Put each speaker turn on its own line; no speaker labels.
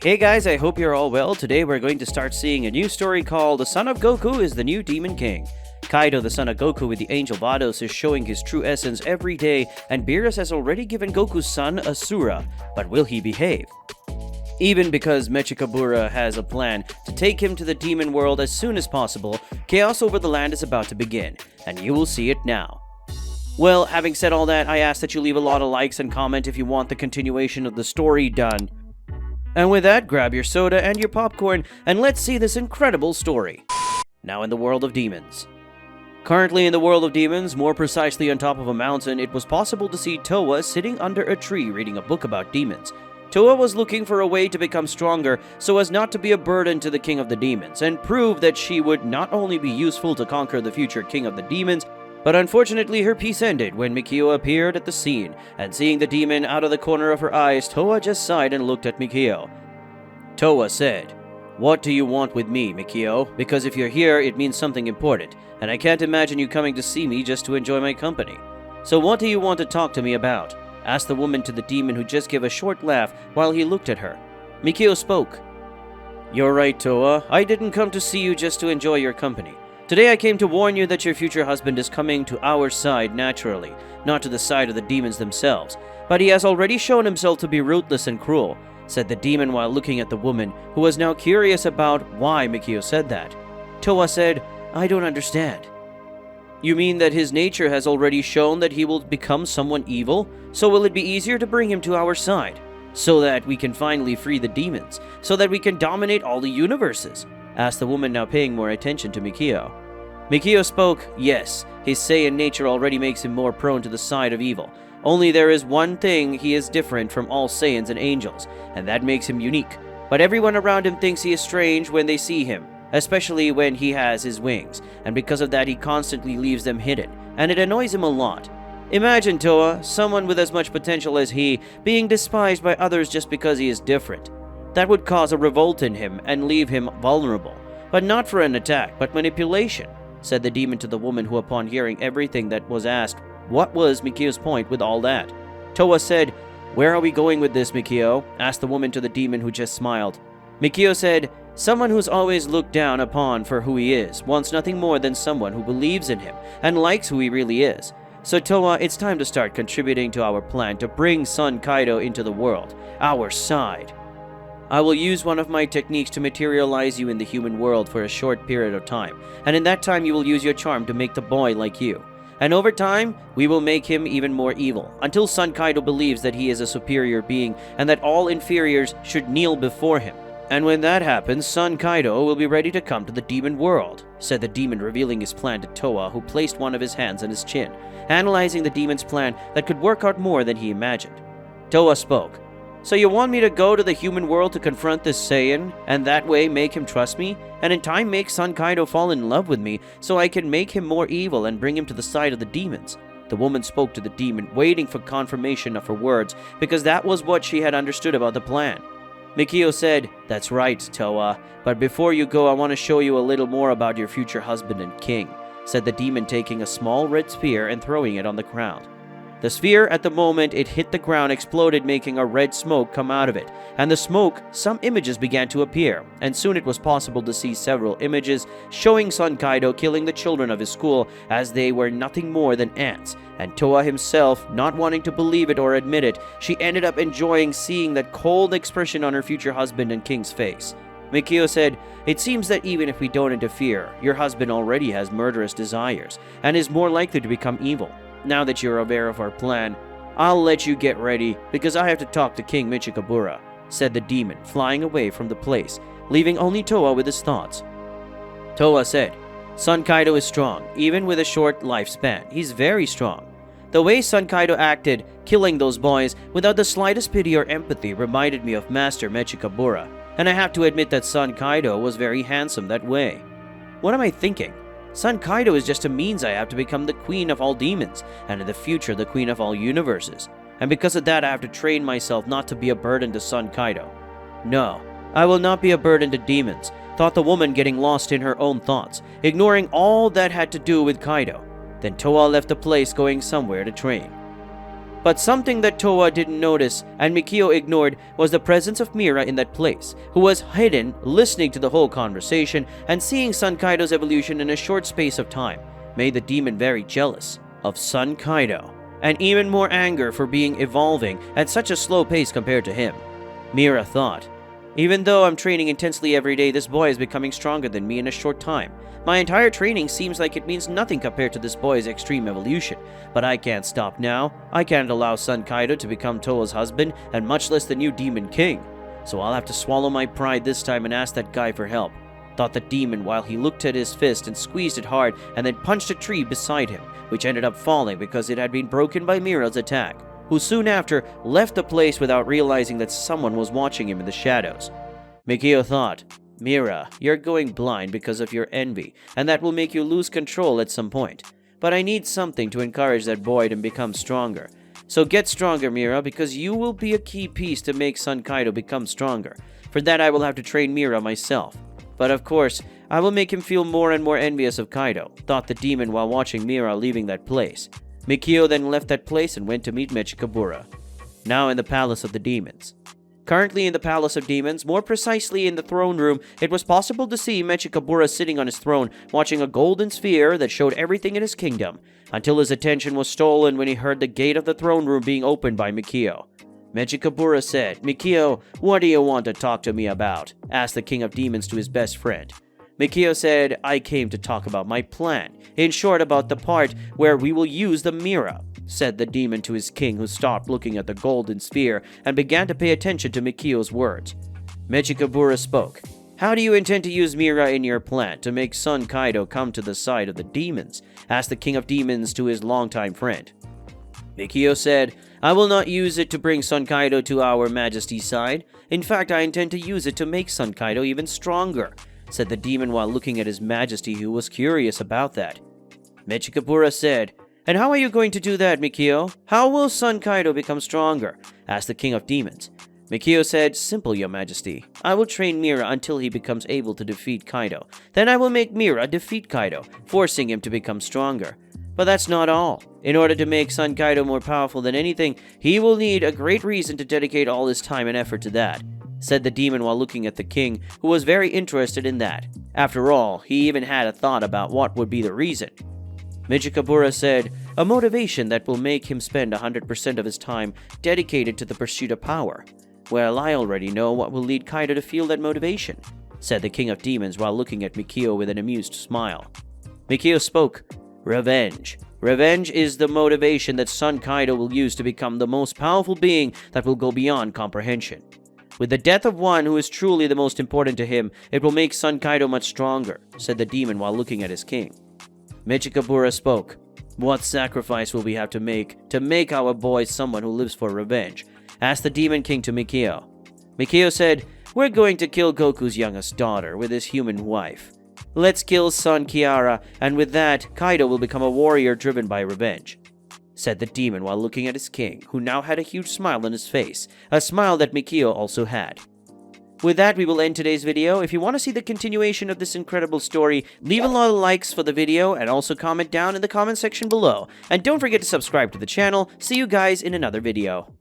Hey guys, I hope you're all well. Today we're going to start seeing a new story called The Son of Goku is the New Demon King. Kaido, the son of Goku with the angel Vados, is showing his true essence every day, and Beerus has already given Goku's son Asura, but will he behave? Even because Mechikabura has a plan to take him to the demon world as soon as possible, chaos over the land is about to begin, and you will see it now. Well, having said all that, I ask that you leave a lot of likes and comment if you want the continuation of the story done. And with that, grab your soda and your popcorn, and let's see this incredible story. Now in the world of demons. Currently in the world of demons, more precisely on top of a mountain, it was possible to see Towa sitting under a tree reading a book about demons. Towa was looking for a way to become stronger so as not to be a burden to the king of the demons, and prove that she would not only be useful to conquer the future king of the demons, but unfortunately her peace ended when Mikio appeared at the scene, and seeing the demon out of the corner of her eyes, Towa just sighed and looked at Mikio. Towa said, "What do you want with me, Mikio? Because if you're here, it means something important, and I can't imagine you coming to see me just to enjoy my company. So what do you want to talk to me about?" asked the woman to the demon, who just gave a short laugh while he looked at her. Mikio spoke. "You're right, Towa. I didn't come to see you just to enjoy your company. Today I came to warn you that your future husband is coming to our side naturally, not to the side of the demons themselves. But he has already shown himself to be ruthless and cruel," said the demon while looking at the woman, who was now curious about why Mikio said that. Towa said, "I don't understand." "You mean that his nature has already shown that he will become someone evil? So will it be easier to bring him to our side? So that we can finally free the demons? So that we can dominate all the universes?" asked the woman, now paying more attention to Mikio. Mikio spoke, "Yes, his Saiyan nature already makes him more prone to the side of evil. Only there is one thing: he is different from all Saiyans and angels, and that makes him unique. But everyone around him thinks he is strange when they see him, especially when he has his wings, and because of that he constantly leaves them hidden, and it annoys him a lot. Imagine, Towa, someone with as much potential as he, being despised by others just because he is different. That would cause a revolt in him and leave him vulnerable, but not for an attack, but manipulation," said the demon to the woman, who upon hearing everything that was asked, what was Mikio's point with all that? Towa said, "Where are we going with this, Mikio?" asked the woman to the demon, who just smiled. Mikio said, "Someone who's always looked down upon for who he is, wants nothing more than someone who believes in him and likes who he really is. So Towa, it's time to start contributing to our plan to bring son Kaido into the world, our side. I will use one of my techniques to materialize you in the human world for a short period of time, and in that time you will use your charm to make the boy like you. And over time, we will make him even more evil, until son Kaido believes that he is a superior being and that all inferiors should kneel before him. And when that happens, son Kaido will be ready to come to the demon world," said the demon, revealing his plan to Towa, who placed one of his hands on his chin, analyzing the demon's plan that could work out more than he imagined. Towa spoke. "So you want me to go to the human world to confront this Saiyan, and that way make him trust me, and in time make son Kaido fall in love with me, so I can make him more evil and bring him to the side of the demons?" The woman spoke to the demon, waiting for confirmation of her words, because that was what she had understood about the plan. Mikio said, "That's right, Towa, but before you go I want to show you a little more about your future husband and king," said the demon, taking a small red sphere and throwing it on the ground. The sphere, at the moment it hit the ground, exploded, making a red smoke come out of it, and the smoke, some images began to appear, and soon it was possible to see several images showing son Kaido killing the children of his school as they were nothing more than ants, and Towa himself, not wanting to believe it or admit it, she ended up enjoying seeing that cold expression on her future husband and king's face. Mikio said, "It seems that even if we don't interfere, your husband already has murderous desires, and is more likely to become evil. Now that you're aware of our plan, I'll let you get ready, because I have to talk to King Mechikabura," said the demon, flying away from the place, leaving only Towa with his thoughts. Towa said, "Son Kaido is strong, even with a short lifespan. He's very strong. The way son Kaido acted, killing those boys without the slightest pity or empathy, reminded me of Master Mechikabura, and I have to admit that son Kaido was very handsome that way. What am I thinking? Son Kaido is just a means I have to become the queen of all demons, and in the future the queen of all universes. And because of that I have to train myself not to be a burden to son Kaido. No, I will not be a burden to demons," thought the woman, getting lost in her own thoughts, ignoring all that had to do with Kaido. Then Towa left the place, going somewhere to train. But something that Towa didn't notice and Mikio ignored was the presence of Mira in that place, who was hidden, listening to the whole conversation and seeing Son Kaido's evolution in a short space of time, made the demon very jealous of Son Kaido, and even more anger for being evolving at such a slow pace compared to him. Mira thought, even though I'm training intensely every day, this boy is becoming stronger than me in a short time. My entire training seems like it means nothing compared to this boy's extreme evolution, but I can't stop now. I can't allow Son Kaido to become Towa's husband, and much less the new Demon King. So I'll have to swallow my pride this time and ask that guy for help, thought the demon while he looked at his fist and squeezed it hard and then punched a tree beside him, which ended up falling because it had been broken by Mira's attack, who soon after left the place without realizing that someone was watching him in the shadows. Mikio thought, Mira, you're going blind because of your envy, and that will make you lose control at some point. But I need something to encourage that boy to become stronger. So get stronger, Mira, because you will be a key piece to make Son Kaido become stronger. For that I will have to train Mira myself. But of course, I will make him feel more and more envious of Kaido, thought the demon while watching Mira leaving that place. Mikio then left that place and went to meet Mechikabura, now in the Palace of the Demons. Currently in the Palace of Demons, more precisely in the throne room, it was possible to see Mechikabura sitting on his throne, watching a golden sphere that showed everything in his kingdom, until his attention was stolen when he heard the gate of the throne room being opened by Mikio. Mechikabura said, Mikio, what do you want to talk to me about? Asked the King of Demons to his best friend. Mikio said, I came to talk about my plan. In short, about the part where we will use the Mira, said the demon to his king, who stopped looking at the golden sphere and began to pay attention to Mikio's words. Mechikabura spoke. How do you intend to use Mira in your plan to make Son Kaido come to the side of the demons? Asked the King of Demons to his longtime friend. Mikio said, I will not use it to bring Son Kaido to our Majesty's side. In fact, I intend to use it to make Son Kaido even stronger, said the demon while looking at his Majesty, who was curious about that. Mechikabura said, And how are you going to do that, Mikio? How will Son Kaido become stronger? Asked the King of Demons. Mikio said, Simple, Your Majesty. I will train Mira until he becomes able to defeat Kaido. Then I will make Mira defeat Kaido, forcing him to become stronger. But that's not all. In order to make Son Kaido more powerful than anything, he will need a great reason to dedicate all his time and effort to that, said the demon while looking at the king, who was very interested in that. After all, he even had a thought about what would be the reason. Mechikabura said, A motivation that will make him spend 100% of his time dedicated to the pursuit of power. Well, I already know what will lead Kaido to feel that motivation, said the King of Demons while looking at Mikio with an amused smile. Mikio spoke, Revenge. Revenge is the motivation that Son Kaido will use to become the most powerful being that will go beyond comprehension. With the death of one who is truly the most important to him, it will make Son Kaido much stronger, said the demon while looking at his king. Mechikabura spoke, What sacrifice will we have to make our boy someone who lives for revenge? Asked the demon king to Mikio. Mikio said, We're going to kill Goku's youngest daughter with his human wife. Let's kill Son Kiara, and with that, Kaido will become a warrior driven by revenge, said the demon while looking at his king, who now had a huge smile on his face, a smile that Mikio also had. With that, we will end today's video. If you want to see the continuation of this incredible story, leave a lot of likes for the video and also comment down in the comment section below. And don't forget to subscribe to the channel. See you guys in another video.